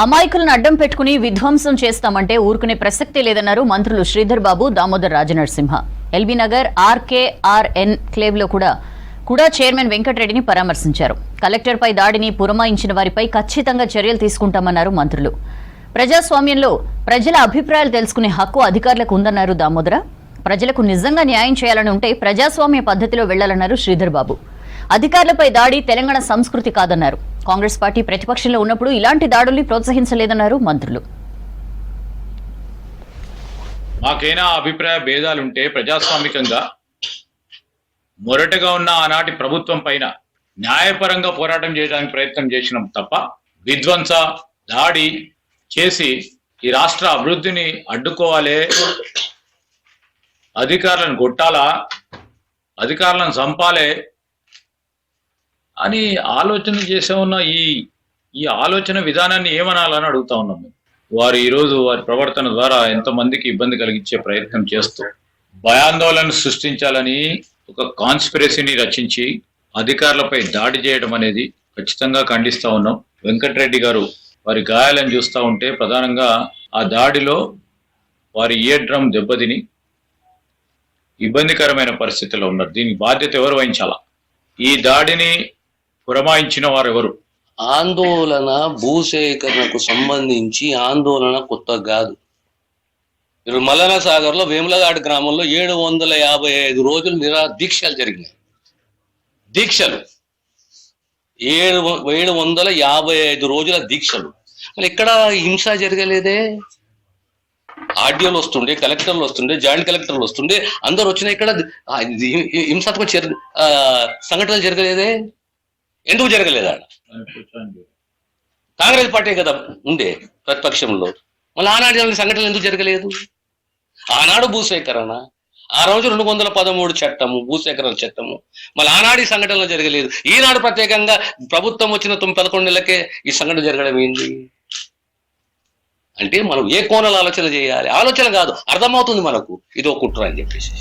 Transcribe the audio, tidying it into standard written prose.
అమాయకులను అడ్డం పెట్టుకుని విధ్వంసం చేస్తామంటే ఊరుకునే ప్రసక్తే లేదన్నారు మంత్రులు శ్రీధర్ బాబు, దామోదర్ రాజనరసింహ. ఎల్బీ నగర్ ఆర్కేఆర్ఎన్ క్లేవ్ లో కూడా చైర్మన్ వెంకటరెడ్డిని పరామర్శించారు. కలెక్టర్పై దాడిని పురమాయించిన వారిపై ఖచ్చితంగా చర్యలు తీసుకుంటామన్నారు మంత్రులు. ప్రజాస్వామ్యంలో ప్రజల అభిప్రాయాలు తెలుసుకునే హక్కు అధికారులకు ఉందన్నారు దామోదర. ప్రజలకు నిజంగా న్యాయం చేయాలని ఉంటే ప్రజాస్వామ్య పద్ధతిలో వెళ్లాలన్నారు శ్రీధర్ బాబు. అధికారులపై దాడి తెలంగాణ సంస్కృతి కాదన్నారు. కాంగ్రెస్ పార్టీ ప్రతిపక్షంలో ఉన్నప్పుడు ఇలాంటి దాడుల్ని ప్రోత్సహించలేదన్నారు మంత్రులు. మాకైనా అభిప్రాయ భేదాలుంటే ప్రజాస్వామికంగా మొరటగా ఉన్న ఆనాటి ప్రభుత్వం పైన న్యాయపరంగా పోరాటం చేయడానికి ప్రయత్నం చేసినాం తప్ప విధ్వంస దాడి చేసి ఈ రాష్ట్ర అభివృద్ధిని అడ్డుకోవాలి, అధికారులను కొట్టాలా, అధికారులను చంపాలే అని ఆలోచన చేసే ఉన్న ఈ ఆలోచన విధానాన్ని ఏమనాలని అడుగుతా ఉన్నాం. వారు ఈరోజు వారి ప్రవర్తన ద్వారా ఎంతమందికి ఇబ్బంది కలిగించే ప్రయత్నం చేస్తూ భయాందోళన సృష్టించాలని ఒక కాన్స్పిరసీని రచించి అధికారులపై దాడి చేయడం అనేది ఖచ్చితంగా ఖండిస్తా ఉన్నాం. వెంకటరెడ్డి గారు వారి గాయాలను చూస్తూ ఉంటే ప్రధానంగా ఆ దాడిలో వారి ఇయర్ డ్రమ్ దెబ్బతిని ఇబ్బందికరమైన పరిస్థితిలో ఉన్నారు. దీనికి బాధ్యత ఎవరు వహించాలా? ఈ దాడిని పురమాయించిన వారు ఎవరు? ఆందోళన భూసేకరణకు సంబంధించి ఆందోళన కొత్త కాదు. ఇప్పుడు మల్లన సాగర్ లో వేములగాడి గ్రామంలో 755 రోజులు దీక్షలు జరిగినాయి. దీక్షలు 755 రోజుల దీక్షలు. మరి ఇక్కడ హింస జరగలేదే. ఆర్డీఓలు వస్తుండే, కలెక్టర్లు వస్తుండే, జాయింట్ కలెక్టర్లు వస్తుండే, అందరు వచ్చినా ఇక్కడ హింసాత్మక సంఘటనలు జరగలేదే. ఎందుకు జరగలేదా? కాంగ్రెస్ పార్టీ కదా ఉండే ప్రతిపక్షంలో. మళ్ళీ ఆనాడు సంఘటనలు ఎందుకు జరగలేదు? ఆనాడు భూసేకరణ, ఆ రోజు 213 చట్టము, భూసేకరణ చట్టము. మళ్ళీ ఆనాడు ఈ సంఘటనలు జరగలేదు. ఈనాడు ప్రత్యేకంగా ప్రభుత్వం వచ్చిన 11 నెలలకే ఈ సంఘటన జరగడం ఏంటి అంటే మనం ఏ కోణాలు ఆలోచన చేయాలి? ఆలోచన కాదు, అర్థమవుతుంది మనకు ఇది ఒక కుట్ర అని చెప్పేసి.